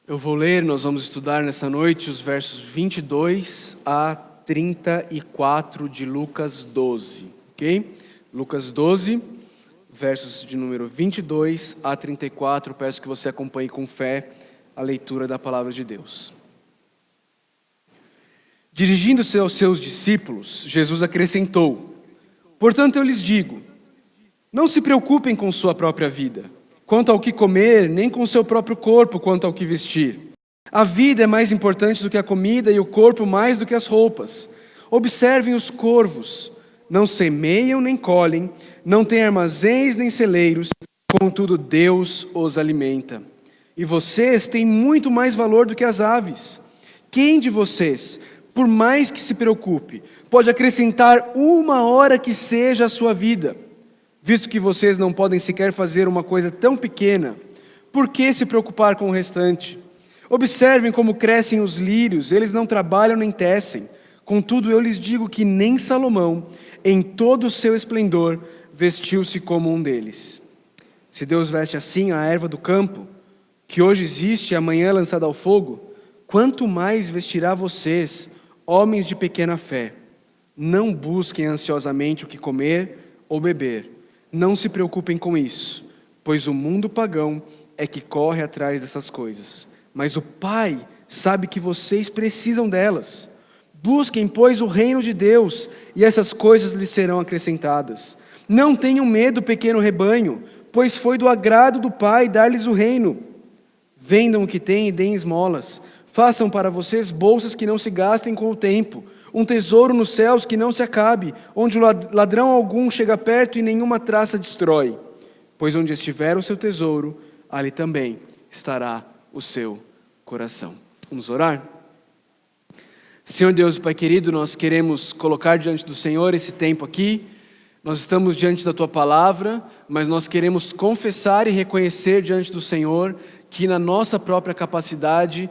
Eu vou ler, nós vamos estudar nessa noite os versos 22 a 34 de Lucas 12, ok? Lucas 12, versos de número 22 a 34, peço que você acompanhe com fé a leitura da palavra de Deus. Dirigindo-se aos seus discípulos, Jesus acrescentou: portanto eu lhes digo, não se preocupem com sua própria vida, quanto ao que comer, nem com seu próprio corpo, quanto ao que vestir. A vida é mais importante do que a comida e o corpo mais do que as roupas. Observem os corvos, não semeiam nem colhem, não têm armazéns nem celeiros, contudo Deus os alimenta. E vocês têm muito mais valor do que as aves. Quem de vocês, por mais que se preocupe, pode acrescentar uma hora que seja à sua vida? Visto que vocês não podem sequer fazer uma coisa tão pequena, por que se preocupar com o restante? Observem como crescem os lírios, eles não trabalham nem tecem. Contudo, eu lhes digo que nem Salomão, em todo o seu esplendor, vestiu-se como um deles. Se Deus veste assim a erva do campo, que hoje existe e amanhã é lançada ao fogo, quanto mais vestirá vocês, homens de pequena fé. Não busquem ansiosamente o que comer ou beber. Não se preocupem com isso, pois o mundo pagão é que corre atrás dessas coisas. Mas o Pai sabe que vocês precisam delas. Busquem, pois, o reino de Deus, e essas coisas lhes serão acrescentadas. Não tenham medo, pequeno rebanho, pois foi do agrado do Pai dar-lhes o reino. Vendam o que têm e deem esmolas. Façam para vocês bolsas que não se gastem com o tempo, um tesouro nos céus que não se acabe, onde o ladrão algum chega perto e nenhuma traça destrói. Pois onde estiver o seu tesouro, ali também estará o seu coração. Vamos orar? Senhor Deus e Pai querido, nós queremos colocar diante do Senhor esse tempo aqui. Nós estamos diante da Tua Palavra, mas nós queremos confessar e reconhecer diante do Senhor que na nossa própria capacidade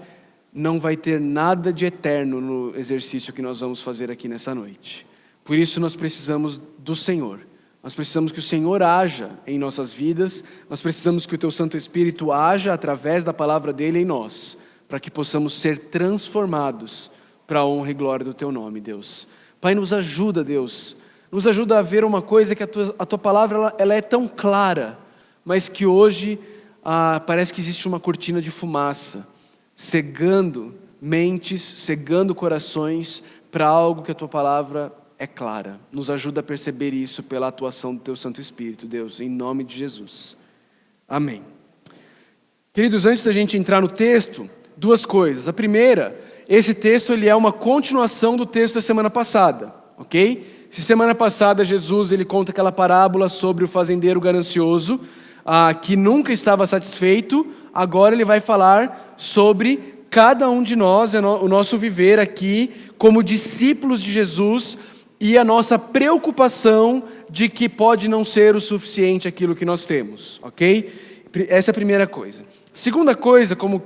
não vai ter nada de eterno no exercício que nós vamos fazer aqui nessa noite. Por isso nós precisamos do Senhor. Nós precisamos que o Senhor haja em nossas vidas. Nós precisamos que o Teu Santo Espírito haja através da palavra dEle em nós, para que possamos ser transformados para a honra e glória do Teu nome, Deus. Pai, nos ajuda, Deus. Nos ajuda a ver uma coisa que a Tua palavra ela é tão clara, mas que hoje parece que existe uma cortina de fumaça, cegando mentes, cegando corações para algo que a Tua palavra é clara. Nos ajuda a perceber isso pela atuação do Teu Santo Espírito, Deus, em nome de Jesus. Amém. Queridos, antes da gente entrar no texto, duas coisas. A primeira, esse texto ele é uma continuação do texto da semana passada, ok? Se semana passada Jesus ele conta aquela parábola sobre o fazendeiro ganancioso, que nunca estava satisfeito, agora ele vai falar sobre cada um de nós, o nosso viver aqui como discípulos de Jesus e a nossa preocupação de que pode não ser o suficiente aquilo que nós temos, ok? Essa é a primeira coisa. Segunda coisa, como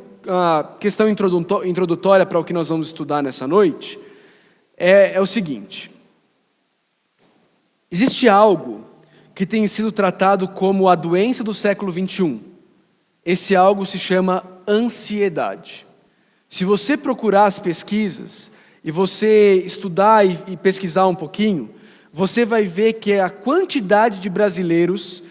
questão introdutória para o que nós vamos estudar nessa noite, é o seguinte: existe algo que tem sido tratado como a doença do século 21. Esse algo se chama ansiedade. Se você procurar as pesquisas, e você estudar e pesquisar um pouquinho, você vai ver que a quantidade de brasileiros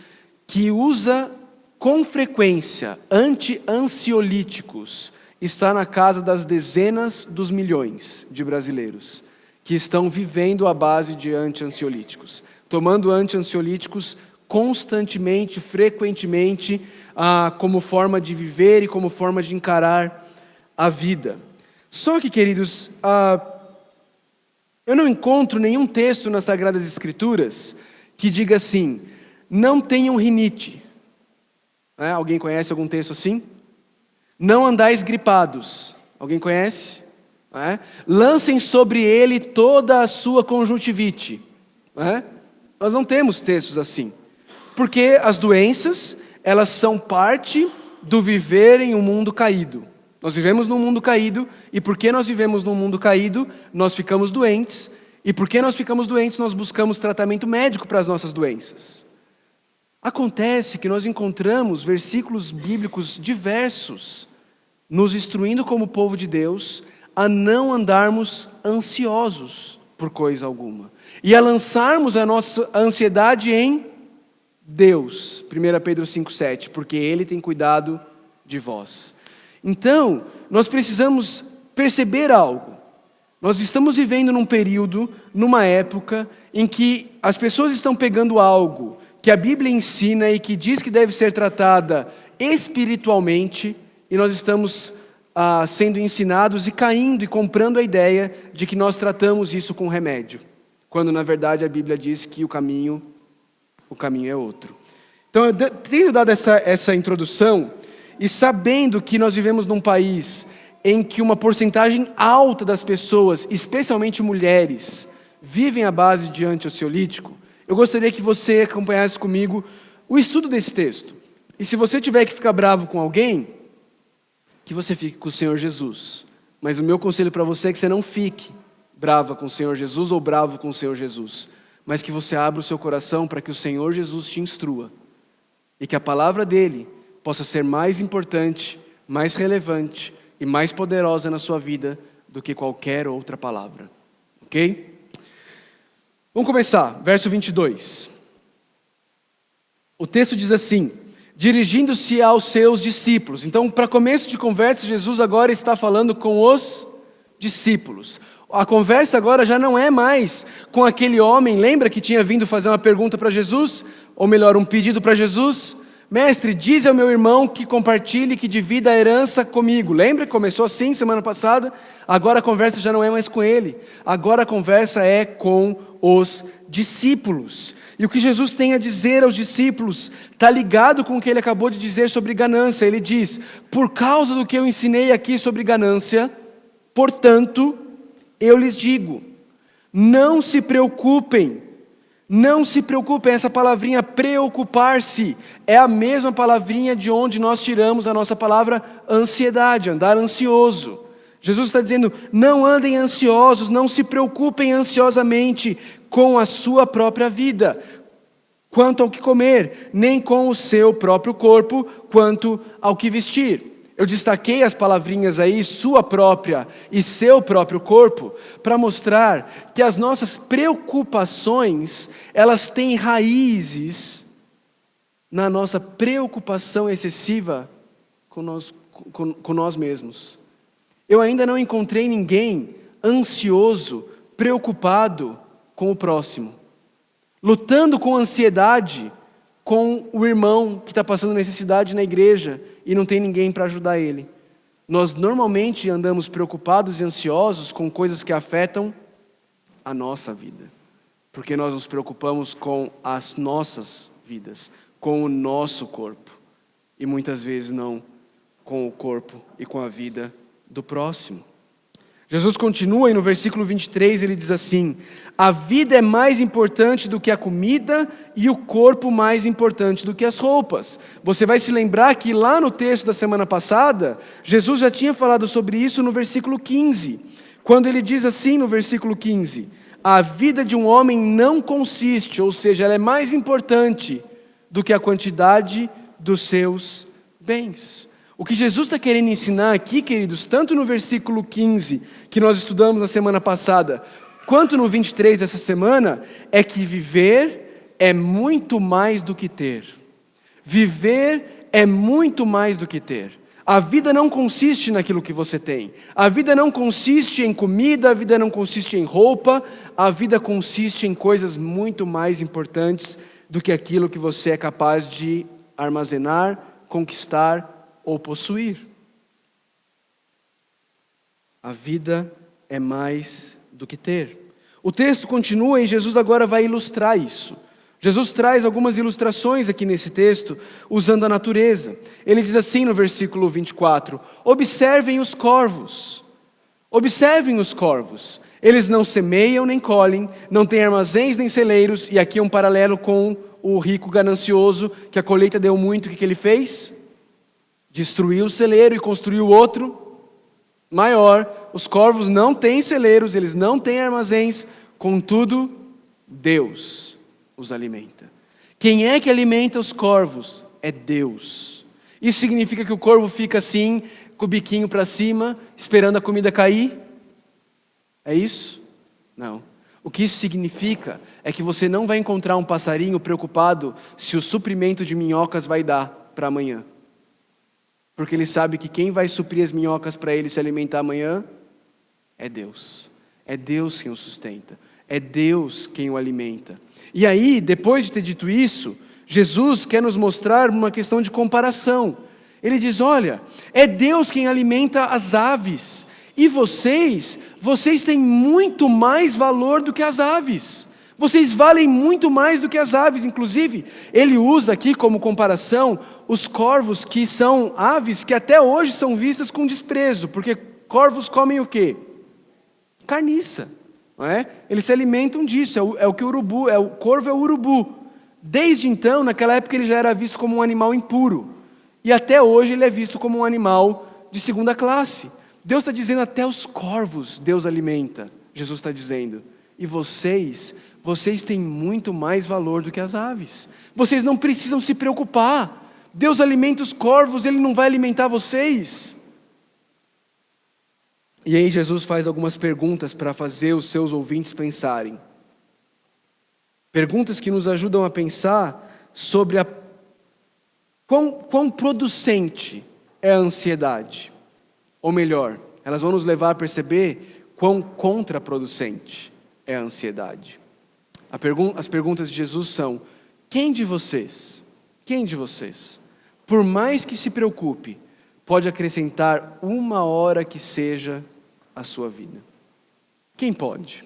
que usa com frequência anti-ansiolíticos está na casa das dezenas dos milhões de brasileiros que estão vivendo à base de anti-ansiolíticos, tomando anti-ansiolíticos constantemente, frequentemente, como forma de viver e como forma de encarar a vida. Só que, queridos, eu não encontro nenhum texto nas Sagradas Escrituras que diga assim: não tenham rinite. Alguém conhece algum texto assim? Não andais gripados. Alguém conhece? Lancem sobre ele toda a sua conjuntivite. Nós não temos textos assim. Porque as doenças, elas são parte do viver em um mundo caído. Nós vivemos num mundo caído, e porque nós vivemos num mundo caído, nós ficamos doentes, e porque nós ficamos doentes, nós buscamos tratamento médico para as nossas doenças. Acontece que nós encontramos versículos bíblicos diversos nos instruindo como povo de Deus a não andarmos ansiosos por coisa alguma e a lançarmos a nossa ansiedade em Deus. 1 Pedro 5,7, porque Ele tem cuidado de vós. Então, nós precisamos perceber algo. Nós estamos vivendo num período, numa época, em que as pessoas estão pegando algo que a Bíblia ensina e que diz que deve ser tratada espiritualmente, e nós estamos sendo ensinados e caindo e comprando a ideia de que nós tratamos isso com remédio, quando na verdade a Bíblia diz que o caminho é outro. Então, eu tendo dado essa introdução, e sabendo que nós vivemos num país em que uma porcentagem alta das pessoas, especialmente mulheres, vivem à base de antiansiolítico, eu gostaria que você acompanhasse comigo o estudo desse texto. E se você tiver que ficar bravo com alguém, que você fique com o Senhor Jesus. Mas o meu conselho para você é que você não fique brava com o Senhor Jesus ou bravo com o Senhor Jesus, mas que você abra o seu coração para que o Senhor Jesus te instrua e que a palavra dele possa ser mais importante, mais relevante e mais poderosa na sua vida do que qualquer outra palavra. Ok? Vamos começar, verso 22. O texto diz assim: dirigindo-se aos seus discípulos. Então, para começo de conversa, Jesus agora está falando com os discípulos. A conversa agora já não é mais com aquele homem, lembra que tinha vindo fazer uma pergunta para Jesus? Ou melhor, um pedido para Jesus? Mestre, diz ao meu irmão que compartilhe, que divida a herança comigo. Lembra que começou assim semana passada? Agora a conversa já não é mais com ele. Agora a conversa é com os discípulos. E o que Jesus tem a dizer aos discípulos está ligado com o que ele acabou de dizer sobre ganância. Ele diz: por causa do que eu ensinei aqui sobre ganância, portanto, eu lhes digo, não se preocupem. Não se preocupem, essa palavrinha preocupar-se é a mesma palavrinha de onde nós tiramos a nossa palavra ansiedade, andar ansioso. Jesus está dizendo, não andem ansiosos, não se preocupem ansiosamente com a sua própria vida, quanto ao que comer, nem com o seu próprio corpo, quanto ao que vestir. Eu destaquei as palavrinhas aí, sua própria e seu próprio corpo, para mostrar que as nossas preocupações, elas têm raízes na nossa preocupação excessiva com nós mesmos. Eu ainda não encontrei ninguém ansioso, preocupado com o próximo, lutando com ansiedade com o irmão que está passando necessidade na igreja e não tem ninguém para ajudar ele. Nós normalmente andamos preocupados e ansiosos com coisas que afetam a nossa vida, porque nós nos preocupamos com as nossas vidas, com o nosso corpo, e muitas vezes não com o corpo e com a vida do próximo. Jesus continua e no versículo 23 ele diz assim: a vida é mais importante do que a comida e o corpo mais importante do que as roupas. Você vai se lembrar que lá no texto da semana passada, Jesus já tinha falado sobre isso no versículo 15, quando ele diz assim no versículo 15, a vida de um homem não consiste, ou seja, ela é mais importante do que a quantidade dos seus bens. O que Jesus está querendo ensinar aqui, queridos, tanto no versículo 15, que nós estudamos na semana passada, quanto no 23 dessa semana, é que viver é muito mais do que ter. Viver é muito mais do que ter. A vida não consiste naquilo que você tem. A vida não consiste em comida, a vida não consiste em roupa, a vida consiste em coisas muito mais importantes do que aquilo que você é capaz de armazenar, conquistar ou possuir. A vida é mais do que ter. O texto continua e Jesus agora vai ilustrar isso. Jesus traz algumas ilustrações aqui nesse texto, usando a natureza. Ele diz assim no versículo 24, observem os corvos. Observem os corvos. Eles não semeiam nem colhem, não têm armazéns nem celeiros. E aqui um paralelo com o rico ganancioso, que a colheita deu muito, o que ele fez? Destruiu o celeiro e construiu outro maior. Os corvos não têm celeiros, eles não têm armazéns, contudo, Deus os alimenta. Quem é que alimenta os corvos? É Deus. Isso significa que o corvo fica assim, com o biquinho para cima, esperando a comida cair? É isso? Não. O que isso significa é que você não vai encontrar um passarinho preocupado se o suprimento de minhocas vai dar para amanhã. Porque ele sabe que quem vai suprir as minhocas para ele se alimentar amanhã é Deus. É Deus quem o sustenta. É Deus quem o alimenta. E aí, depois de ter dito isso, Jesus quer nos mostrar uma questão de comparação. Ele diz, olha, é Deus quem alimenta as aves. E vocês têm muito mais valor do que as aves. Vocês valem muito mais do que as aves. Inclusive, ele usa aqui como comparação os corvos, que são aves que até hoje são vistas com desprezo. Porque corvos comem o quê? Carniça. Não é? Eles se alimentam disso. É o que o urubu, o corvo é o urubu. Desde então, naquela época, ele já era visto como um animal impuro. E até hoje ele é visto como um animal de segunda classe. Deus está dizendo, até os corvos Deus alimenta. Jesus está dizendo. E vocês têm muito mais valor do que as aves. Vocês não precisam se preocupar. Deus alimenta os corvos, Ele não vai alimentar vocês. E aí Jesus faz algumas perguntas para fazer os seus ouvintes pensarem. Perguntas que nos ajudam a pensar sobre quão producente é a ansiedade. Ou melhor, elas vão nos levar a perceber quão contraproducente é a ansiedade. As perguntas de Jesus são, quem de vocês, por mais que se preocupe, pode acrescentar 1 hora que seja à sua vida? Quem pode?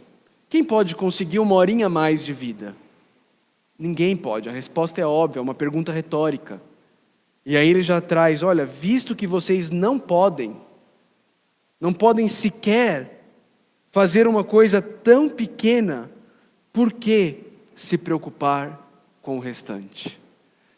Quem pode conseguir 1 horinha a mais de vida? Ninguém pode, a resposta é óbvia, é uma pergunta retórica. E aí ele já traz, olha, visto que vocês não podem sequer fazer uma coisa tão pequena, por que se preocupar com o restante?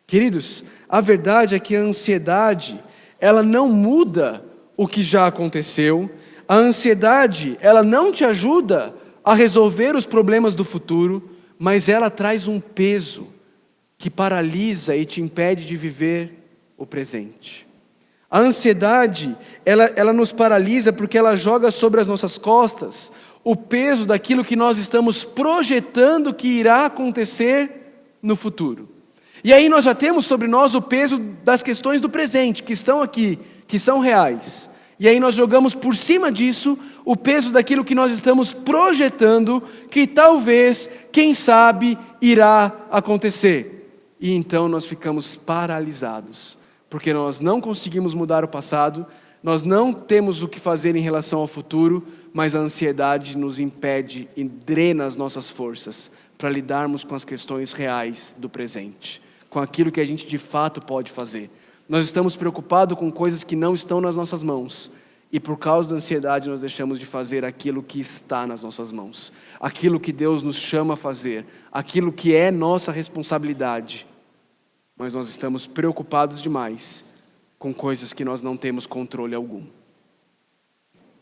Queridos, a verdade é que a ansiedade, ela não muda o que já aconteceu. A ansiedade, ela não te ajuda a resolver os problemas do futuro, mas ela traz um peso que paralisa e te impede de viver o presente. A ansiedade, ela nos paralisa porque ela joga sobre as nossas costas o peso daquilo que nós estamos projetando que irá acontecer no futuro. E aí nós já temos sobre nós o peso das questões do presente, que estão aqui, que são reais. E aí nós jogamos por cima disso o peso daquilo que nós estamos projetando, que talvez, quem sabe, irá acontecer. E então nós ficamos paralisados, porque nós não conseguimos mudar o passado, nós não temos o que fazer em relação ao futuro, mas a ansiedade nos impede e drena as nossas forças para lidarmos com as questões reais do presente, com aquilo que a gente de fato pode fazer. Nós estamos preocupados com coisas que não estão nas nossas mãos, e por causa da ansiedade nós deixamos de fazer aquilo que está nas nossas mãos, aquilo que Deus nos chama a fazer, aquilo que é nossa responsabilidade. Mas nós estamos preocupados demais com coisas que nós não temos controle algum.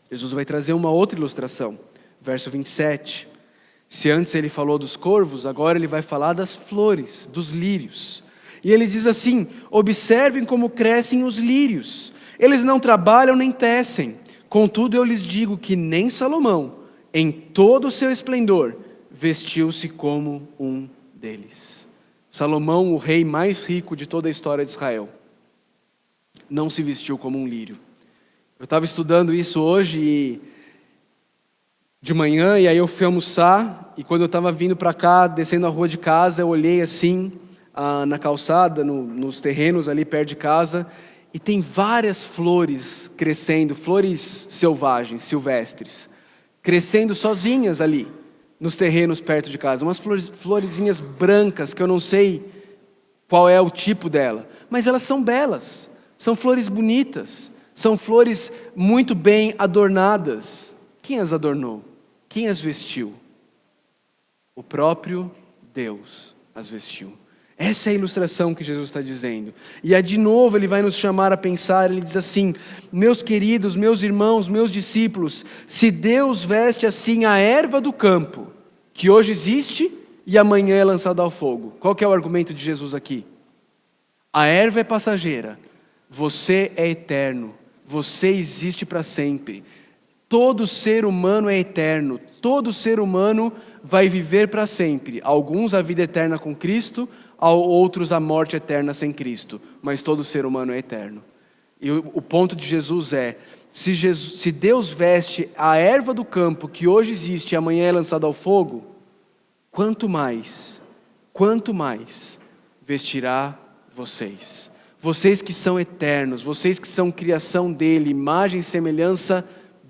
Jesus vai trazer uma outra ilustração, verso 27. Se antes ele falou dos corvos, agora ele vai falar das flores, dos lírios. E ele diz assim, observem como crescem os lírios. Eles não trabalham nem tecem. Contudo eu lhes digo que nem Salomão, em todo o seu esplendor, vestiu-se como um deles. Salomão, o rei mais rico de toda a história de Israel, não se vestiu como um lírio. Eu estava estudando isso hoje de manhã, e aí eu fui almoçar, e quando eu estava vindo para cá, descendo a rua de casa, eu olhei assim, na calçada, nos terrenos ali perto de casa, e tem várias flores crescendo, flores selvagens, silvestres, crescendo sozinhas ali, nos terrenos perto de casa, umas florezinhas brancas, que eu não sei qual é o tipo dela, mas elas são belas, são flores bonitas, são flores muito bem adornadas. Quem as adornou? Quem as vestiu? O próprio Deus as vestiu. Essa é a ilustração que Jesus está dizendo. E de novo ele vai nos chamar a pensar, ele diz assim, meus queridos, meus irmãos, meus discípulos, se Deus veste assim a erva do campo, que hoje existe e amanhã é lançada ao fogo. Qual que é o argumento de Jesus aqui? A erva é passageira, você é eterno, você existe para sempre. Todo ser humano é eterno, todo ser humano vai viver para sempre. Alguns a vida eterna com Cristo, outros a morte eterna sem Cristo, mas todo ser humano é eterno. E o ponto de Jesus é, se Deus veste a erva do campo que hoje existe e amanhã é lançada ao fogo, quanto mais vestirá vocês. Vocês que são eternos, vocês que são criação dele, imagem e semelhança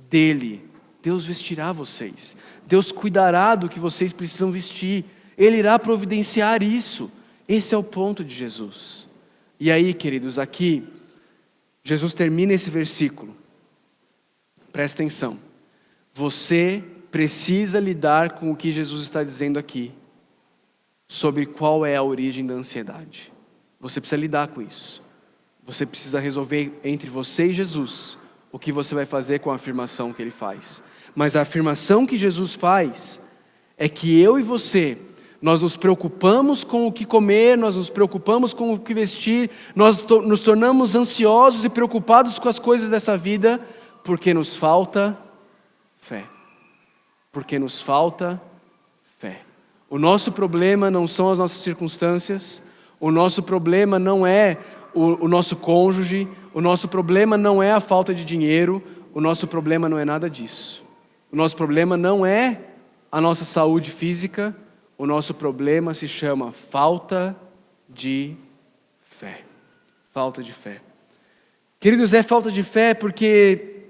dele. Deus vestirá vocês. Deus cuidará do que vocês precisam vestir. Ele irá providenciar isso. Esse é o ponto de Jesus. E aí, queridos, aqui, Jesus termina esse versículo. Presta atenção. Você precisa lidar com o que Jesus está dizendo aqui, sobre qual é a origem da ansiedade. Você precisa lidar com isso. Você precisa resolver entre você e Jesus o que você vai fazer com a afirmação que ele faz. Mas a afirmação que Jesus faz é que eu e você, nós nos preocupamos com o que comer, nós nos preocupamos com o que vestir, nós nos tornamos ansiosos e preocupados com as coisas dessa vida, porque nos falta fé. Porque nos falta fé. O nosso problema não são as nossas circunstâncias, o nosso problema não é o nosso cônjuge, o nosso problema não é a falta de dinheiro, o nosso problema não é nada disso. O nosso problema não é a nossa saúde física, o nosso problema se chama falta de fé. Falta de fé. Queridos, é falta de fé porque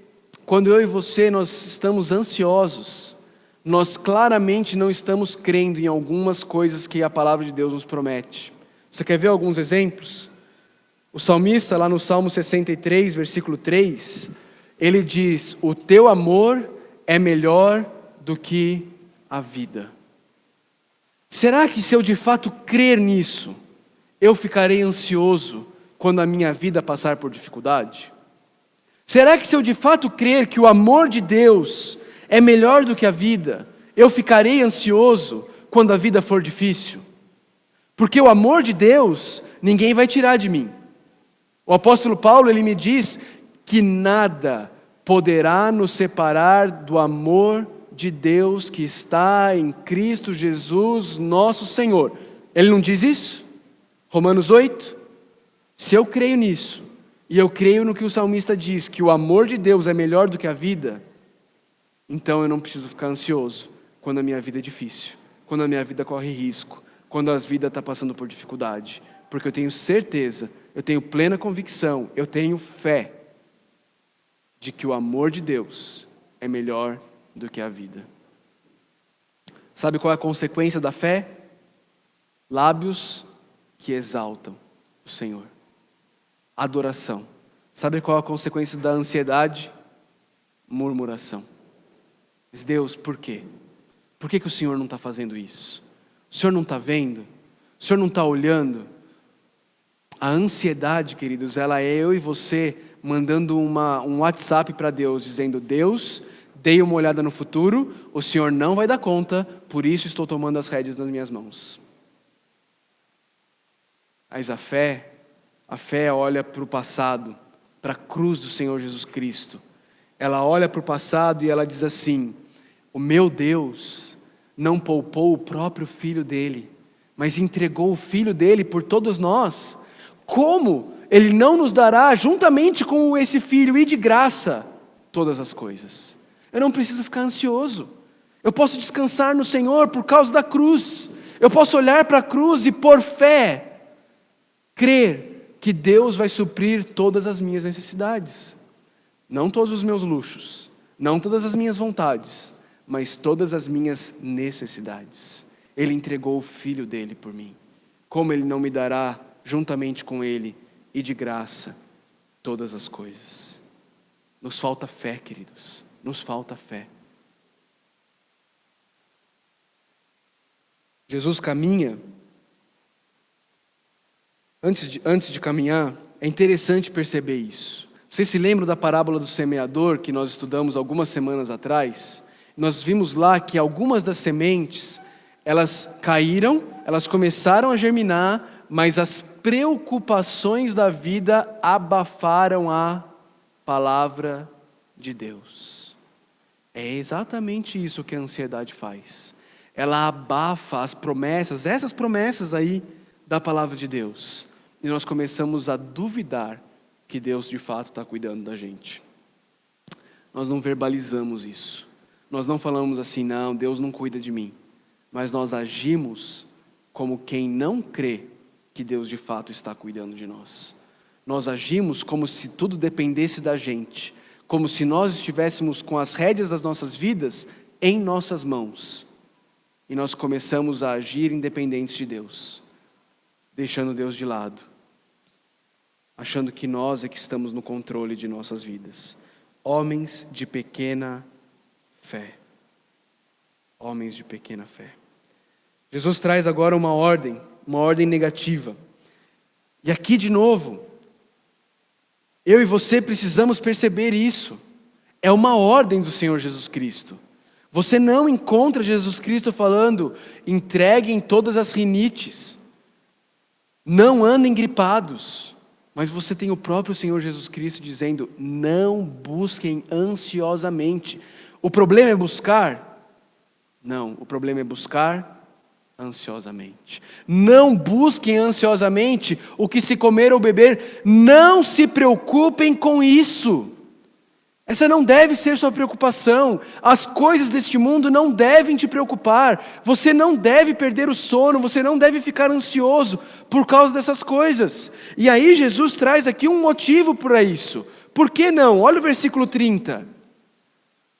quando eu e você nós estamos ansiosos, nós claramente não estamos crendo em algumas coisas que a palavra de Deus nos promete. Você quer ver alguns exemplos? O salmista, lá no Salmo 63, versículo 3, ele diz: o teu amor é melhor do que a vida. Será que se eu de fato crer nisso, eu ficarei ansioso quando a minha vida passar por dificuldade? Será que se eu de fato crer que o amor de Deus é melhor do que a vida, eu ficarei ansioso quando a vida for difícil? Porque o amor de Deus, ninguém vai tirar de mim. O apóstolo Paulo, ele me diz que nada poderá nos separar do amor de Deus que está em Cristo Jesus, nosso Senhor. Ele não diz isso? Romanos 8? Se eu creio nisso, e eu creio no que o salmista diz, que o amor de Deus é melhor do que a vida, então eu não preciso ficar ansioso quando a minha vida é difícil, quando a minha vida corre risco, quando a vida está passando por dificuldade, porque eu tenho certeza, eu tenho plena convicção, eu tenho fé de que o amor de Deus é melhor do que a vida. Sabe qual é a consequência da fé? Lábios que exaltam o Senhor. Adoração. Sabe qual é a consequência da ansiedade? Murmuração. Mas Deus, por quê? Por que o Senhor não está fazendo isso? O Senhor não está vendo? O Senhor não está olhando? A ansiedade, queridos, ela é eu e você mandando um WhatsApp para Deus, dizendo: Deus, dei uma olhada no futuro, o Senhor não vai dar conta, por isso estou tomando as rédeas nas minhas mãos. Mas a fé olha para o passado, para a cruz do Senhor Jesus Cristo. Ela olha para o passado e ela diz assim: o meu Deus não poupou o próprio Filho dele, mas entregou o Filho dele por todos nós. Como Ele não nos dará, juntamente com esse Filho e de graça, todas as coisas? Eu não preciso ficar ansioso. Eu posso descansar no Senhor por causa da cruz. Eu posso olhar para a cruz e por fé crer que Deus vai suprir todas as minhas necessidades. Não todos os meus luxos, não todas as minhas vontades, mas todas as minhas necessidades. Ele entregou o Filho dele por mim. Como Ele não me dará, juntamente com Ele e de graça, todas as coisas? Nos falta fé, queridos. Nos falta fé. Jesus caminha. Antes de caminhar, é interessante perceber isso. Vocês se lembram da parábola do semeador que nós estudamos algumas semanas atrás? Nós vimos lá que algumas das sementes, elas caíram, elas começaram a germinar, mas as preocupações da vida abafaram a palavra de Deus. É exatamente isso que a ansiedade faz. Ela abafa as promessas, essas promessas aí da palavra de Deus. E nós começamos a duvidar que Deus de fato está cuidando da gente. Nós não verbalizamos isso. Nós não falamos assim, não, Deus não cuida de mim. Mas nós agimos como quem não crê que Deus de fato está cuidando de nós. Nós agimos como se tudo dependesse da gente. Como se nós estivéssemos com as rédeas das nossas vidas em nossas mãos. E nós começamos a agir independentes de Deus. Deixando Deus de lado. Achando que nós é que estamos no controle de nossas vidas. Homens de pequena fé. Homens de pequena fé. Jesus traz agora uma ordem negativa. E aqui de novo, eu e você precisamos perceber isso. É uma ordem do Senhor Jesus Cristo. Você não encontra Jesus Cristo falando, entreguem todas as rinites. Não andem gripados. Mas você tem o próprio Senhor Jesus Cristo dizendo, não busquem ansiosamente. O problema é buscar? Não, o problema é buscar ansiosamente. Não busquem ansiosamente o que se comer ou beber, não se preocupem com isso. Essa não deve ser sua preocupação. As coisas deste mundo não devem te preocupar. Você não deve perder o sono, você não deve ficar ansioso por causa dessas coisas. E aí Jesus traz aqui um motivo para isso. Por que não? Olha o versículo 30.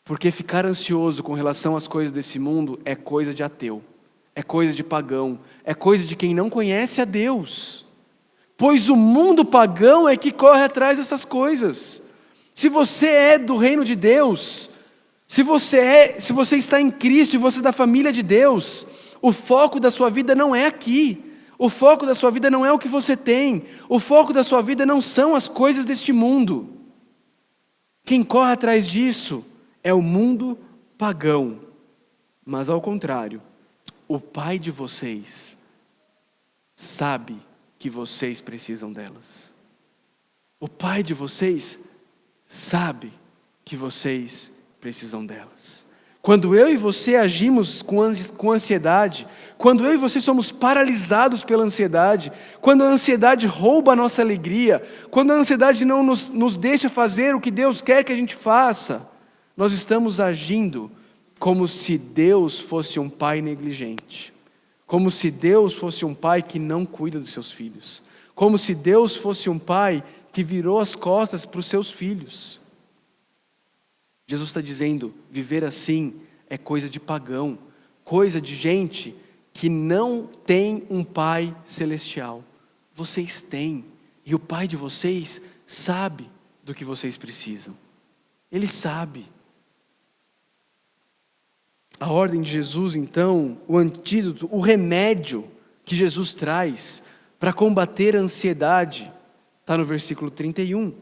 Porque ficar ansioso com relação às coisas desse mundo é coisa de ateu, é coisa de pagão, é coisa de quem não conhece a Deus. Pois o mundo pagão é que corre atrás dessas coisas. Se você é do reino de Deus, se você está em Cristo e você é da família de Deus, o foco da sua vida não é aqui. O foco da sua vida não é o que você tem. O foco da sua vida não são as coisas deste mundo. Quem corre atrás disso é o mundo pagão. Mas ao contrário, o Pai de vocês sabe que vocês precisam delas. O Pai de vocês sabe que vocês precisam delas. Quando eu e você agimos com ansiedade, quando eu e você somos paralisados pela ansiedade, quando a ansiedade rouba a nossa alegria, quando a ansiedade não nos deixa fazer o que Deus quer que a gente faça, nós estamos agindo como se Deus fosse um pai negligente, como se Deus fosse um pai que não cuida dos seus filhos, como se Deus fosse um pai que virou as costas para os seus filhos. Jesus está dizendo, viver assim é coisa de pagão, coisa de gente que não tem um Pai celestial. Vocês têm, e o Pai de vocês sabe do que vocês precisam. Ele sabe. A ordem de Jesus, então, o antídoto, o remédio que Jesus traz para combater a ansiedade, está no versículo 31.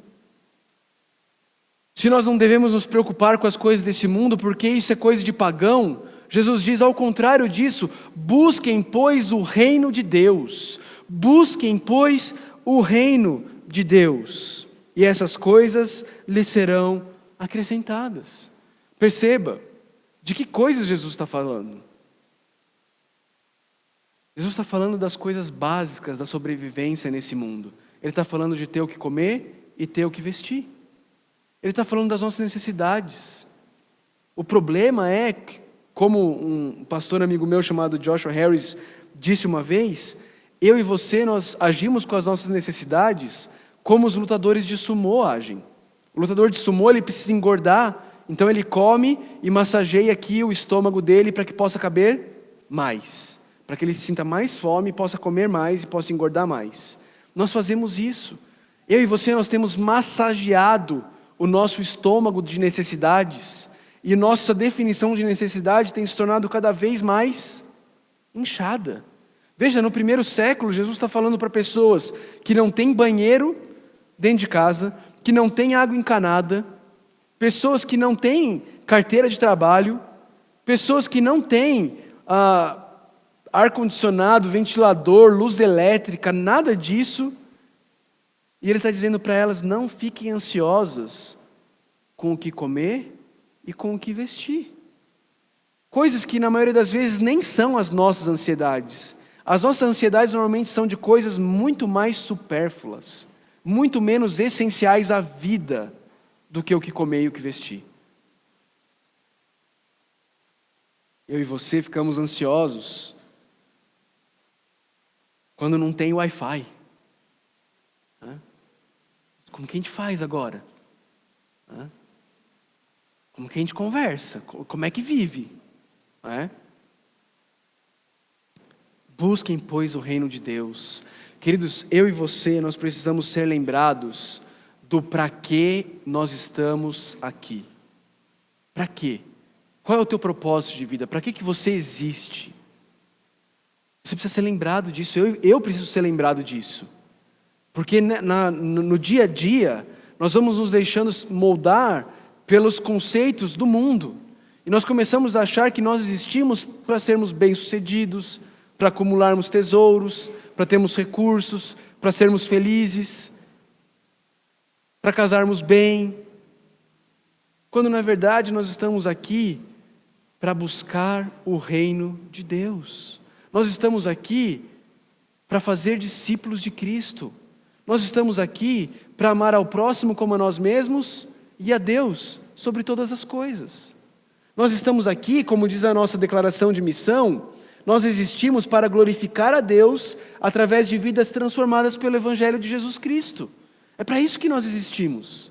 Se nós não devemos nos preocupar com as coisas desse mundo, porque isso é coisa de pagão, Jesus diz ao contrário disso, busquem, pois, o reino de Deus. Busquem, pois, o reino de Deus. E essas coisas lhes serão acrescentadas. Perceba, de que coisas Jesus está falando? Jesus está falando das coisas básicas da sobrevivência nesse mundo. Ele está falando de ter o que comer e ter o que vestir. Ele está falando das nossas necessidades. O problema é, como um pastor amigo meu chamado Joshua Harris disse uma vez, eu e você, nós agimos com as nossas necessidades como os lutadores de sumô agem. O lutador de sumô, ele precisa engordar, então ele come e massageia aqui o estômago dele para que possa caber mais. Para que ele sinta mais fome, possa comer mais e possa engordar mais. Nós fazemos isso. Eu e você, nós temos massageado o nosso estômago de necessidades, e nossa definição de necessidade tem se tornado cada vez mais inchada. Veja, no primeiro século, Jesus está falando para pessoas que não têm banheiro dentro de casa, que não têm água encanada, pessoas que não têm carteira de trabalho, pessoas que não têm ar-condicionado, ventilador, luz elétrica, nada disso. E ele está dizendo para elas: não fiquem ansiosas com o que comer e com o que vestir. Coisas que na maioria das vezes nem são as nossas ansiedades. As nossas ansiedades normalmente são de coisas muito mais supérfluas, muito menos essenciais à vida do que o que comer e o que vestir. Eu e você ficamos ansiosos quando não tem Wi-Fi. Como que a gente faz agora? Como que a gente conversa? Como é que vive? Busquem, pois, o reino de Deus. Queridos, eu e você, nós precisamos ser lembrados do para que nós estamos aqui. Para quê? Qual é o teu propósito de vida? Para que você existe? Você precisa ser lembrado disso. Eu preciso ser lembrado disso. Porque no dia a dia, nós vamos nos deixando moldar pelos conceitos do mundo. E nós começamos a achar que nós existimos para sermos bem-sucedidos, para acumularmos tesouros, para termos recursos, para sermos felizes, para casarmos bem. Quando na verdade nós estamos aqui para buscar o reino de Deus. Nós estamos aqui para fazer discípulos de Cristo. Nós estamos aqui para amar ao próximo como a nós mesmos e a Deus sobre todas as coisas. Nós estamos aqui, como diz a nossa declaração de missão, nós existimos para glorificar a Deus através de vidas transformadas pelo Evangelho de Jesus Cristo. É para isso que nós existimos.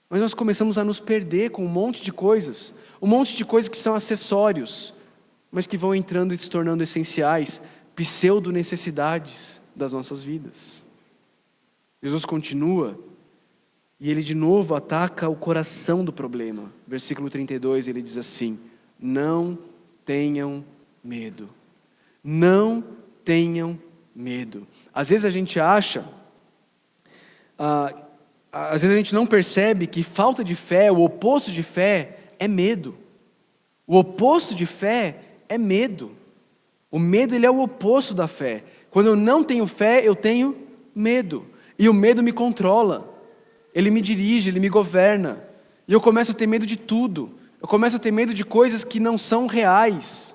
Mas nós começamos a nos perder com um monte de coisas que são acessórios, mas que vão entrando e se tornando essenciais, pseudo-necessidades das nossas vidas. Jesus continua, e ele de novo ataca o coração do problema. Versículo 32, ele diz assim: não tenham medo. Não tenham medo. Às vezes a gente acha, às vezes a gente não percebe que falta de fé, o oposto de fé é medo. O oposto de fé é medo. O medo, ele é o oposto da fé. Quando eu não tenho fé, eu tenho medo. E o medo me controla. Ele me dirige, ele me governa. E eu começo a ter medo de tudo. Eu começo a ter medo de coisas que não são reais.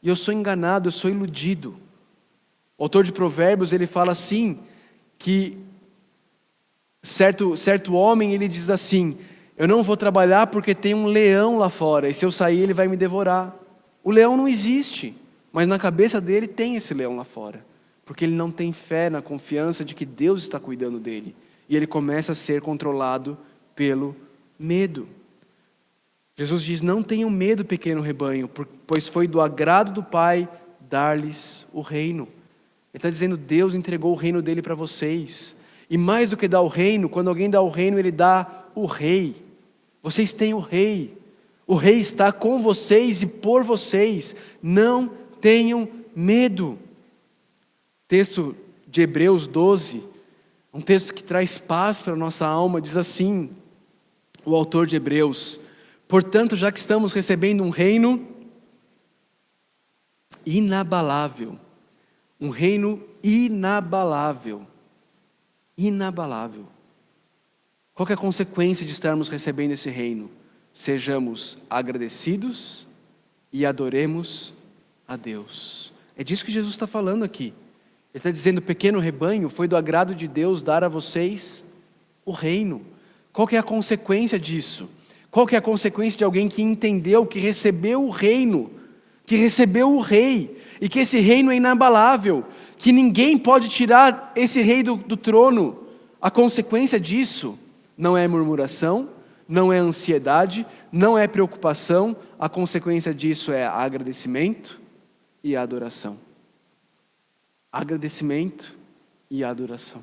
E eu sou enganado, eu sou iludido. O autor de Provérbios, ele fala assim, que certo homem, ele diz assim: eu não vou trabalhar porque tem um leão lá fora, e se eu sair ele vai me devorar. O leão não existe, mas na cabeça dele tem esse leão lá fora, porque ele não tem fé na confiança de que Deus está cuidando dele. E ele começa a ser controlado pelo medo. Jesus diz: não tenham medo, pequeno rebanho, pois foi do agrado do Pai dar-lhes o reino. Ele está dizendo: Deus entregou o reino dele para vocês. E mais do que dar o reino, quando alguém dá o reino, ele dá o rei. Vocês têm o rei. O rei está com vocês e por vocês. Não tenham medo. Texto de Hebreus 12, um texto que traz paz para a nossa alma, diz assim, o autor de Hebreus: portanto, já que estamos recebendo um reino inabalável, um reino inabalável, qual que é a consequência de estarmos recebendo esse reino? Sejamos agradecidos e adoremos a Deus. É disso que Jesus está falando aqui. Ele está dizendo: pequeno rebanho, foi do agrado de Deus dar a vocês o reino. Qual que é a consequência disso? Qual que é a consequência de alguém que entendeu que recebeu o reino, que recebeu o rei, e que esse reino é inabalável, que ninguém pode tirar esse rei do trono? A consequência disso não é murmuração, não é ansiedade, não é preocupação. A consequência disso é agradecimento e adoração. Agradecimento e adoração.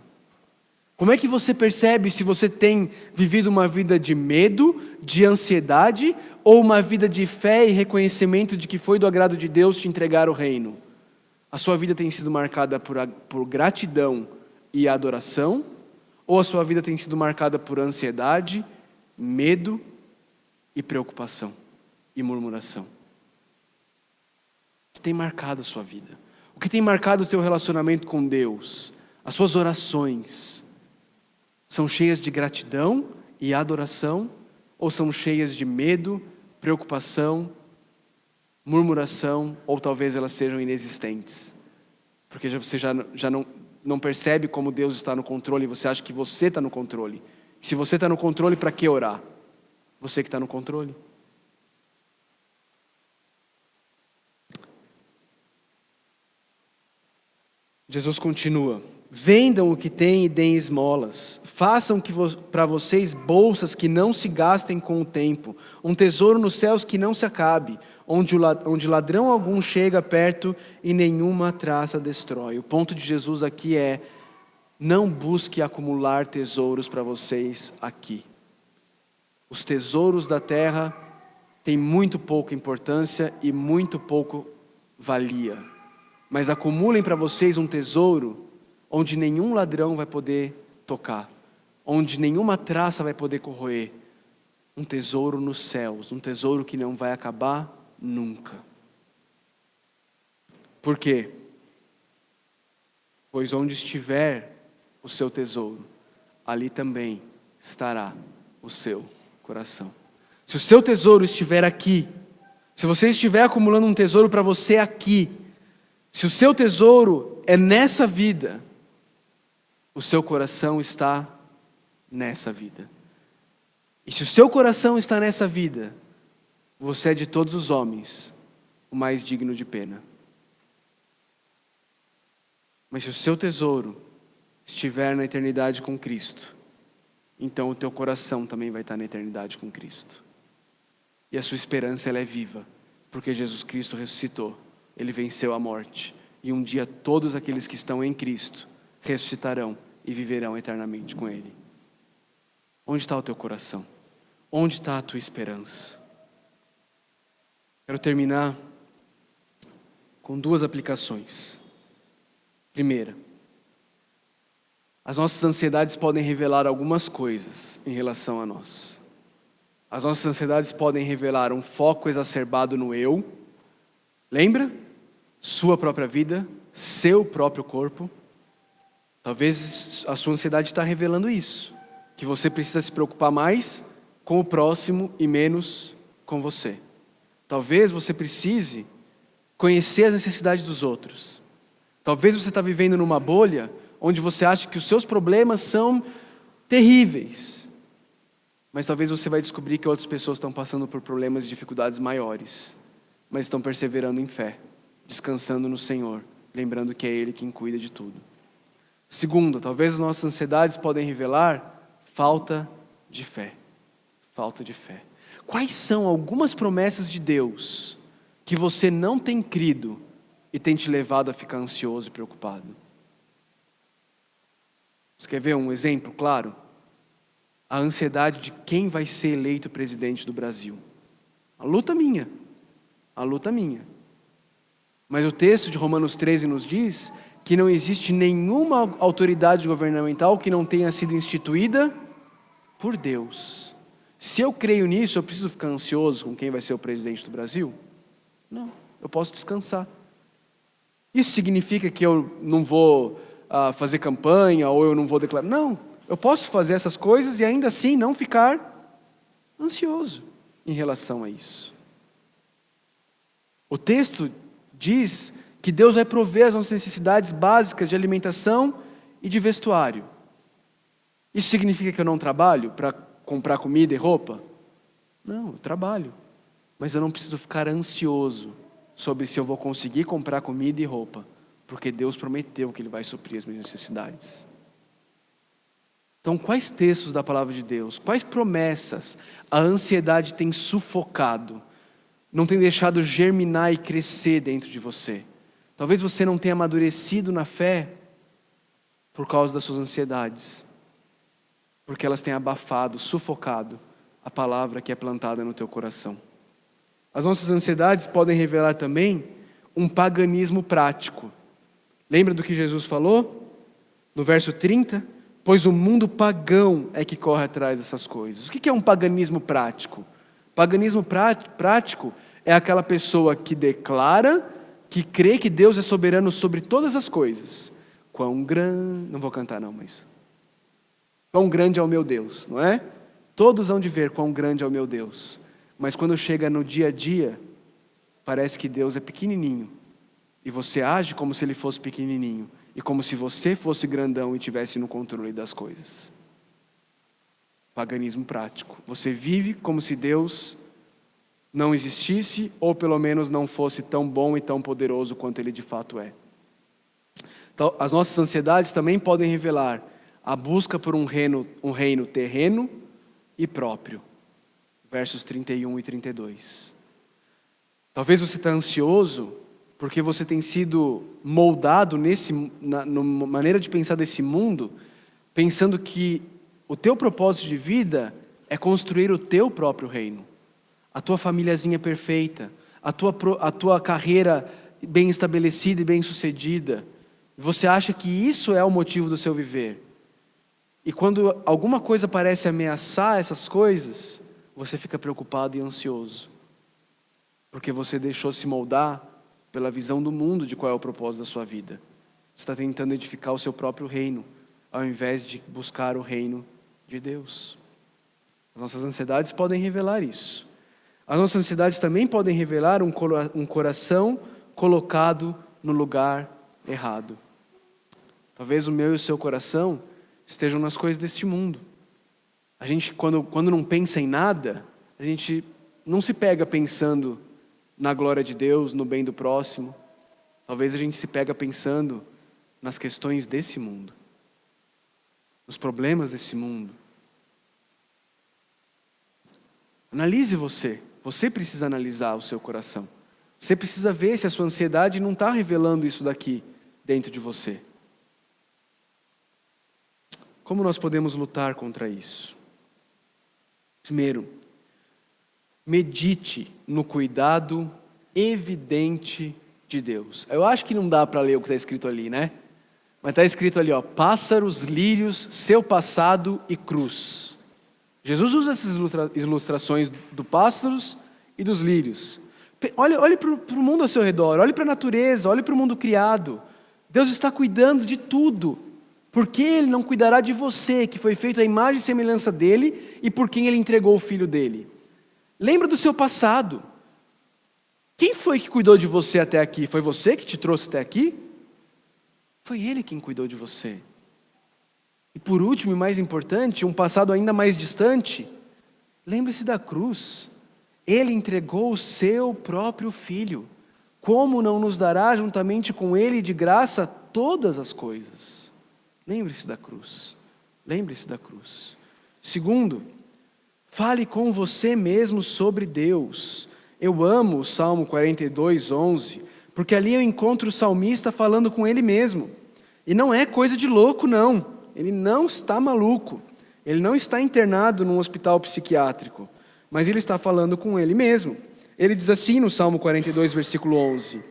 Como é que você percebe se você tem vivido uma vida de medo, de ansiedade, ou uma vida de fé e reconhecimento de que foi do agrado de Deus te entregar o reino? A sua vida tem sido marcada por gratidão e adoração, ou a sua vida tem sido marcada por ansiedade, medo e preocupação e murmuração? O que tem marcado a sua vida? O que tem marcado o teu relacionamento com Deus? As suas orações? São cheias de gratidão e adoração? Ou são cheias de medo, preocupação, murmuração, ou talvez elas sejam inexistentes? Porque você já não percebe como Deus está no controle, você acha que você está no controle. Se você está no controle, para que orar? Você que está no controle. Jesus continua: vendam o que têm e deem esmolas. Façam para vocês bolsas que não se gastem com o tempo, um tesouro nos céus que não se acabe, onde ladrão algum chega perto e nenhuma traça destrói. O ponto de Jesus aqui é: não busque acumular tesouros para vocês aqui. Os tesouros da terra têm muito pouca importância e muito pouco valia. Mas acumulem para vocês um tesouro onde nenhum ladrão vai poder tocar, onde nenhuma traça vai poder corroer. Um tesouro nos céus, um tesouro que não vai acabar nunca. Por quê? Pois onde estiver o seu tesouro, ali também estará o seu coração. Se o seu tesouro estiver aqui, se você estiver acumulando um tesouro para você aqui, se o seu tesouro é nessa vida, o seu coração está nessa vida. E se o seu coração está nessa vida, você é de todos os homens o mais digno de pena. Mas se o seu tesouro estiver na eternidade com Cristo, então o teu coração também vai estar na eternidade com Cristo. E a sua esperança, ela é viva, porque Jesus Cristo ressuscitou. Ele venceu a morte. E um dia todos aqueles que estão em Cristo ressuscitarão e viverão eternamente com Ele. Onde está o teu coração? Onde está a tua esperança? Quero terminar com 2 aplicações. Primeira, as nossas ansiedades podem revelar algumas coisas em relação a nós. As nossas ansiedades podem revelar um foco exacerbado no eu. Lembra? Sua própria vida, seu próprio corpo. Talvez a sua ansiedade está revelando isso, que você precisa se preocupar mais com o próximo e menos com você. Talvez você precise conhecer as necessidades dos outros. Talvez você está vivendo numa bolha onde você acha que os seus problemas são terríveis. Mas talvez você vai descobrir que outras pessoas estão passando por problemas e dificuldades maiores, mas estão perseverando em fé, descansando no Senhor, lembrando que é Ele quem cuida de tudo. Segundo, talvez as nossas ansiedades podem revelar falta de fé. Falta de fé. Quais são algumas promessas de Deus que você não tem crido e tem te levado a ficar ansioso e preocupado? Você quer ver um exemplo claro? A ansiedade de quem vai ser eleito presidente do Brasil. A luta minha. A luta minha. Mas o texto de Romanos 13 nos diz que não existe nenhuma autoridade governamental que não tenha sido instituída por Deus. Se eu creio nisso, eu preciso ficar ansioso com quem vai ser o presidente do Brasil? Não, eu posso descansar. Isso significa que eu não vou fazer campanha ou eu não vou declarar? Não, eu posso fazer essas coisas e ainda assim não ficar ansioso em relação a isso. O texto diz que Deus vai prover as nossas necessidades básicas de alimentação e de vestuário. Isso significa que eu não trabalho para comprar comida e roupa? Não, eu trabalho. Mas eu não preciso ficar ansioso sobre se eu vou conseguir comprar comida e roupa, porque Deus prometeu que Ele vai suprir as minhas necessidades. Então, quais textos da palavra de Deus, quais promessas a ansiedade tem sufocado, não tem deixado germinar e crescer dentro de você? Talvez você não tenha amadurecido na fé por causa das suas ansiedades, porque elas têm abafado, sufocado a palavra que é plantada no teu coração. As nossas ansiedades podem revelar também um paganismo prático. Lembra do que Jesus falou? No verso 30? Pois o mundo pagão é que corre atrás dessas coisas. O que é um paganismo prático? Paganismo prático é aquela pessoa que declara, que crê que Deus é soberano sobre todas as coisas. Quão grande... Não vou cantar não, mas... Quão grande é o meu Deus, não é? Todos hão de ver quão grande é o meu Deus. Mas quando chega no dia a dia, parece que Deus é pequenininho. E você age como se Ele fosse pequenininho. E como se você fosse grandão e estivesse no controle das coisas. Paganismo prático. Você vive como se Deus não existisse, ou pelo menos não fosse tão bom e tão poderoso quanto Ele de fato é. Então, as nossas ansiedades também podem revelar a busca por um reino terreno e próprio. Versos 31 e 32. Talvez você está ansioso porque você tem sido moldado na maneira de pensar desse mundo, pensando que o teu propósito de vida é construir o teu próprio reino. A tua famíliazinha perfeita, a tua carreira bem estabelecida e bem sucedida. Você acha que isso é o motivo do seu viver. E quando alguma coisa parece ameaçar essas coisas, você fica preocupado e ansioso. Porque você deixou se moldar pela visão do mundo de qual é o propósito da sua vida. Você está tentando edificar o seu próprio reino, ao invés de buscar o reino de Deus. As nossas ansiedades podem revelar isso. As nossas ansiedades também podem revelar um coração colocado no lugar errado. Talvez o meu e o seu coração estejam nas coisas deste mundo. A gente, quando não pensa em nada, a gente não se pega pensando na glória de Deus, no bem do próximo. Talvez a gente se pega pensando nas questões desse mundo, nos problemas desse mundo. Analise você. Você precisa analisar o seu coração. Você precisa ver se a sua ansiedade não está revelando isso daqui dentro de você. Como nós podemos lutar contra isso? Primeiro, medite no cuidado evidente de Deus. Eu acho que não dá para ler o que está escrito ali, né? Mas está escrito ali, ó, pássaros, lírios, seu passado e cruz. Jesus usa essas ilustrações do pássaros e dos lírios. Olhe para o mundo ao seu redor, olhe para a natureza, olhe para o mundo criado. Deus está cuidando de tudo. Por que Ele não cuidará de você, que foi feito à imagem e semelhança dEle, e por quem Ele entregou o Filho dEle? Lembra do seu passado. Quem foi que cuidou de você até aqui? Foi você que te trouxe até aqui? Foi Ele quem cuidou de você. E por último e mais importante, um passado ainda mais distante, lembre-se da cruz. Ele entregou o seu próprio Filho. Como não nos dará juntamente com Ele de graça todas as coisas? Lembre-se da cruz. Lembre-se da cruz. Segundo, fale com você mesmo sobre Deus. Eu amo o Salmo 42:11, porque ali eu encontro o salmista falando com ele mesmo. E não é coisa de louco, não. Ele não está maluco. Ele não está internado num hospital psiquiátrico. Mas ele está falando com ele mesmo. Ele diz assim no Salmo 42, versículo 11.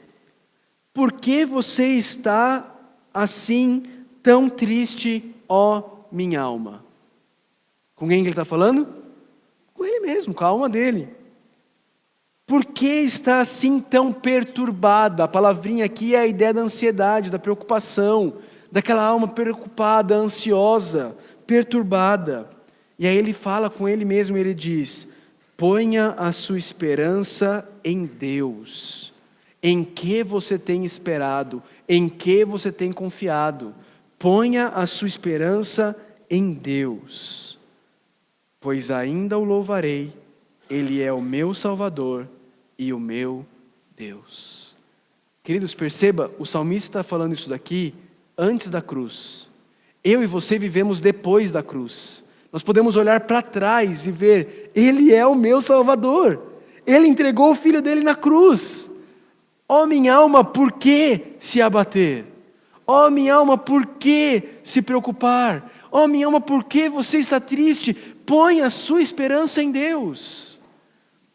Por que você está assim tão triste, ó minha alma? Com quem que ele está falando? Com ele mesmo, com a alma dele. Por que está assim tão perturbada? A palavrinha aqui é a ideia da ansiedade, da preocupação, daquela alma preocupada, ansiosa, perturbada. E aí ele fala com ele mesmo, ele diz: ponha a sua esperança em Deus. Em que você tem esperado? Em que você tem confiado? Ponha a sua esperança em Deus. Pois ainda o louvarei, Ele é o meu Salvador e o meu Deus. Queridos, perceba, o salmista está falando isso daqui antes da cruz. Eu e você vivemos depois da cruz. Nós podemos olhar para trás e ver, Ele é o meu Salvador. Ele entregou o Filho dele na cruz. Ó minha alma, por que se abater? Ó minha alma, por que se preocupar? Ó minha alma, por que você está triste? Põe a sua esperança em Deus.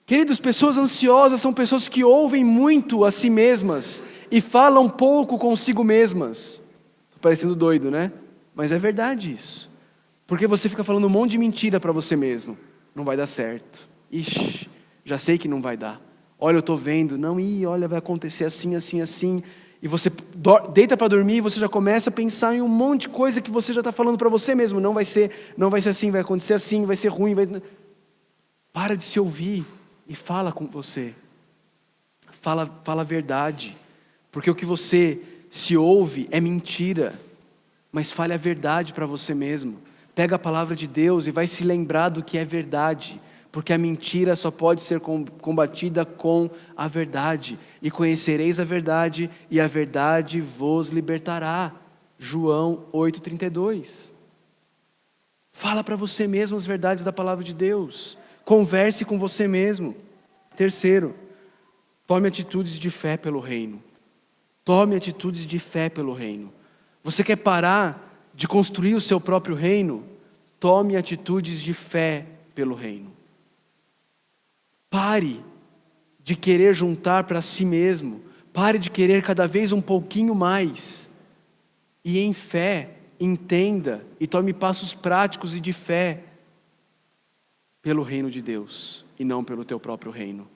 Queridos, pessoas ansiosas são pessoas que ouvem muito a si mesmas e falam pouco consigo mesmas. Estou parecendo doido, né? Mas é verdade isso. Porque você fica falando um monte de mentira para você mesmo. Não vai dar certo. Ixi, já sei que não vai dar. Olha, eu estou vendo. Não, olha, vai acontecer assim, assim, assim. e você deita para dormir e você já começa a pensar em um monte de coisa que você já está falando para você mesmo. Não vai ser assim, vai acontecer assim, vai ser ruim. Para de se ouvir e fala com você. Fala a verdade. Porque o que você se ouve é mentira. Mas fale a verdade para você mesmo. Pega a palavra de Deus e vai se lembrar do que é verdade. Porque a mentira só pode ser combatida com a verdade. E conhecereis a verdade, e a verdade vos libertará. João 8,32. Fala para você mesmo as verdades da palavra de Deus. Converse com você mesmo. Terceiro, tome atitudes de fé pelo reino. Tome atitudes de fé pelo reino. Você quer parar de construir o seu próprio reino? Tome atitudes de fé pelo reino. Pare de querer juntar para si mesmo. Pare de querer cada vez um pouquinho mais. E em fé, entenda e tome passos práticos e de fé pelo reino de Deus e não pelo teu próprio reino.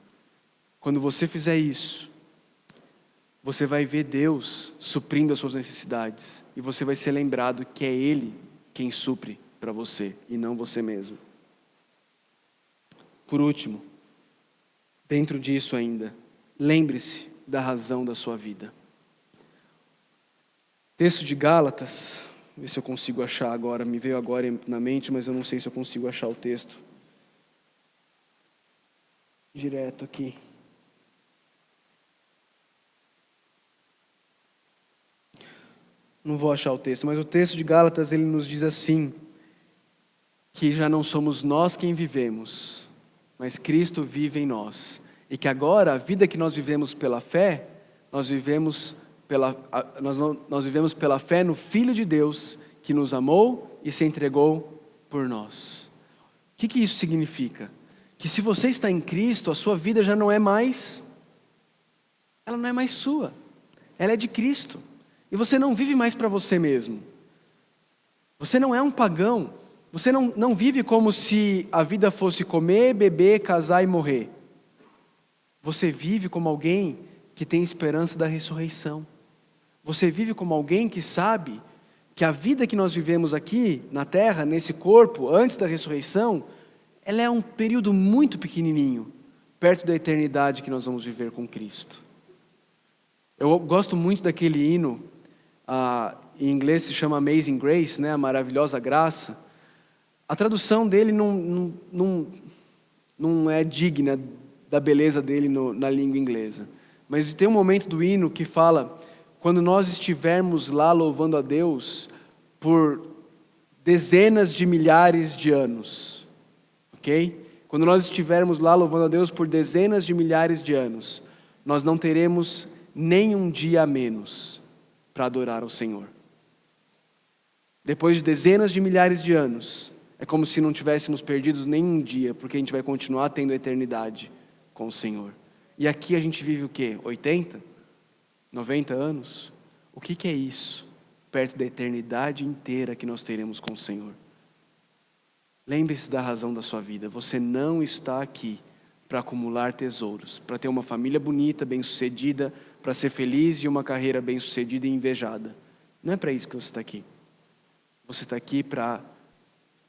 Quando você fizer isso, você vai ver Deus suprindo as suas necessidades e você vai ser lembrado que é Ele quem supre para você e não você mesmo. Por último, dentro disso ainda, lembre-se da razão da sua vida. Texto de Gálatas, ver se eu consigo achar agora, me veio agora na mente, mas eu não sei se eu consigo achar o texto. Direto aqui. Não vou achar o texto, mas o texto de Gálatas, ele nos diz assim, que já não somos nós quem vivemos, mas Cristo vive em nós. E que agora a vida que nós vivemos pela fé, nós vivemos pela fé no Filho de Deus, que nos amou e se entregou por nós. O que isso significa? Que se você está em Cristo, a sua vida já não é mais, ela não é mais sua, ela é de Cristo. E você não vive mais para você mesmo. Você não é um pagão. Você não vive como se a vida fosse comer, beber, casar e morrer. Você vive como alguém que tem esperança da ressurreição. Você vive como alguém que sabe que a vida que nós vivemos aqui na terra, nesse corpo, antes da ressurreição, ela é um período muito pequenininho, perto da eternidade que nós vamos viver com Cristo. Eu gosto muito daquele hino, em inglês se chama Amazing Grace, né, a maravilhosa graça. A tradução dele não é digna da beleza dele na língua inglesa. Mas tem um momento do hino que fala, quando nós estivermos lá louvando a Deus por dezenas de milhares de anos, ok? Quando nós estivermos lá louvando a Deus por dezenas de milhares de anos, nós não teremos nem um dia a menos para adorar ao Senhor. Depois de dezenas de milhares de anos, é como se não tivéssemos perdido nenhum dia, porque a gente vai continuar tendo a eternidade com o Senhor. E aqui a gente vive o quê? 80? 90 anos? O que é isso? Perto da eternidade inteira que nós teremos com o Senhor. Lembre-se da razão da sua vida. Você não está aqui para acumular tesouros, para ter uma família bonita, bem-sucedida, para ser feliz e uma carreira bem-sucedida e invejada. Não é para isso que você está aqui. Você está aqui para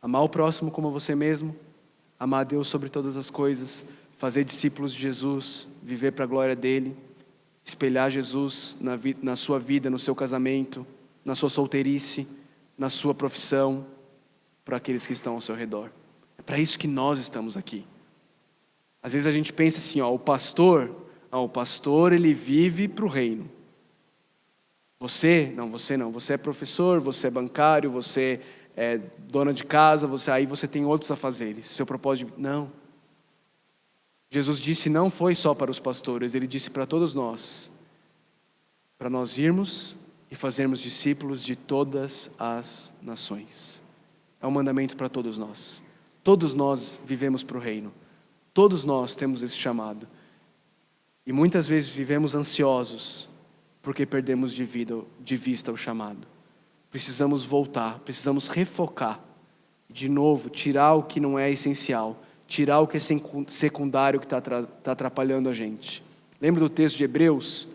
amar o próximo como você mesmo, amar a Deus sobre todas as coisas, fazer discípulos de Jesus, viver para a glória dele, espelhar Jesus na sua vida, no seu casamento, na sua solteirice, na sua profissão, para aqueles que estão ao seu redor. É para isso que nós estamos aqui. Às vezes a gente pensa assim, o pastor ele vive para o reino. Você não, você é professor, você é bancário, você é dona de casa, aí você tem outros afazeres. Seu propósito, não. Jesus disse, não foi só para os pastores, ele disse para todos nós, para nós irmos e fazermos discípulos de todas as nações. É um mandamento para todos nós. Todos nós vivemos para o reino. Todos nós temos esse chamado. E muitas vezes vivemos ansiosos, porque perdemos de vista o chamado. Precisamos voltar, precisamos refocar. De novo, tirar o que não é essencial. Tirar o que é secundário, que está atrapalhando a gente. Lembra do texto de Hebreus?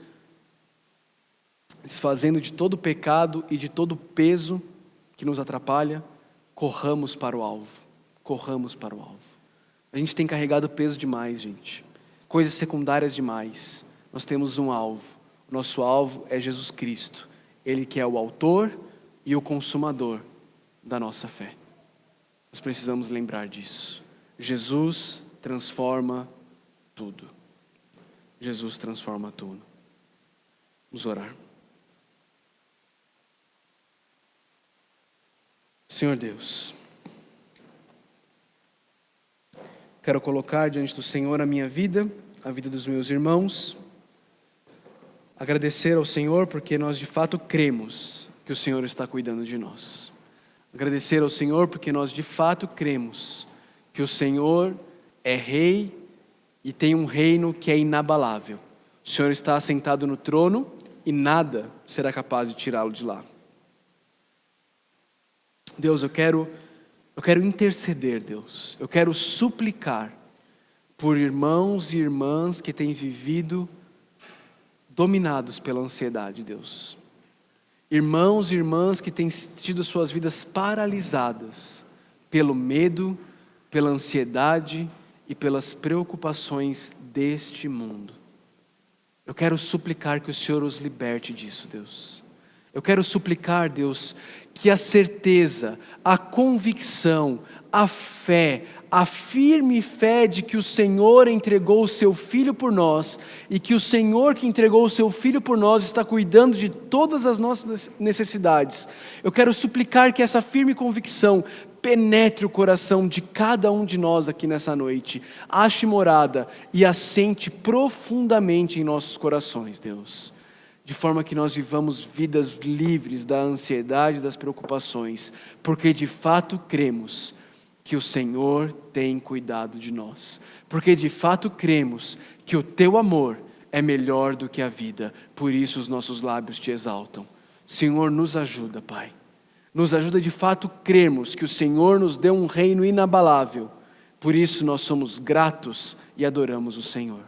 desfazendo de todo pecado e de todo peso que nos atrapalha, corramos para o alvo. Corramos para o alvo. A gente tem carregado peso demais, gente. Coisas secundárias demais. Nós temos um alvo. O nosso alvo é Jesus Cristo. Ele que é o autor e o consumador da nossa fé. Nós precisamos lembrar disso. Jesus transforma tudo. Jesus transforma tudo. Vamos orar. Senhor Deus, quero colocar diante do Senhor a minha vida, a vida dos meus irmãos. Agradecer ao Senhor porque nós de fato cremos que o Senhor está cuidando de nós. Agradecer ao Senhor porque nós de fato cremos que o Senhor é Rei e tem um reino que é inabalável. O Senhor está assentado no trono e nada será capaz de tirá-lo de lá. Deus, eu quero interceder, Deus. Eu quero suplicar por irmãos e irmãs que têm vivido dominados pela ansiedade, Deus. Irmãos e irmãs que têm tido suas vidas paralisadas pelo medo, pela ansiedade e pelas preocupações deste mundo. Eu quero suplicar que o Senhor os liberte disso, Deus. Eu quero suplicar, Deus, que a certeza, a convicção, a fé, a firme fé de que o Senhor entregou o seu Filho por nós e que o Senhor que entregou o seu Filho por nós está cuidando de todas as nossas necessidades. Eu quero suplicar que essa firme convicção penetre o coração de cada um de nós aqui nessa noite, ache morada e assente profundamente em nossos corações, Deus. De forma que nós vivamos vidas livres da ansiedade e das preocupações, porque de fato cremos que o Senhor tem cuidado de nós, porque de fato cremos que o teu amor é melhor do que a vida, por isso os nossos lábios te exaltam. Senhor, nos ajuda, Pai, nos ajuda de fato crermos que o Senhor nos deu um reino inabalável, por isso nós somos gratos e adoramos o Senhor.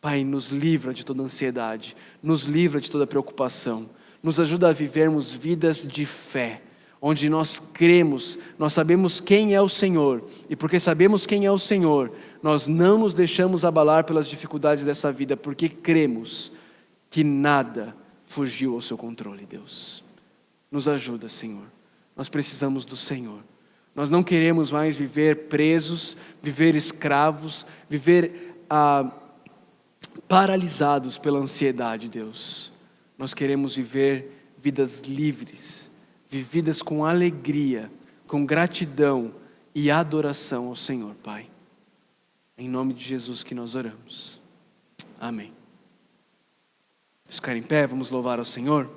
Pai, nos livra de toda ansiedade, nos livra de toda preocupação, nos ajuda a vivermos vidas de fé, onde nós cremos, nós sabemos quem é o Senhor, e porque sabemos quem é o Senhor, nós não nos deixamos abalar pelas dificuldades dessa vida, porque cremos que nada fugiu ao seu controle, Deus. Nos ajuda, Senhor, nós precisamos do Senhor, nós não queremos mais viver presos, viver escravos, viver paralisados pela ansiedade, Deus. Nós queremos viver vidas livres, vividas com alegria, com gratidão e adoração ao Senhor, Pai. Em nome de Jesus que nós oramos. Amém. Vamos ficar em pé, vamos louvar ao Senhor.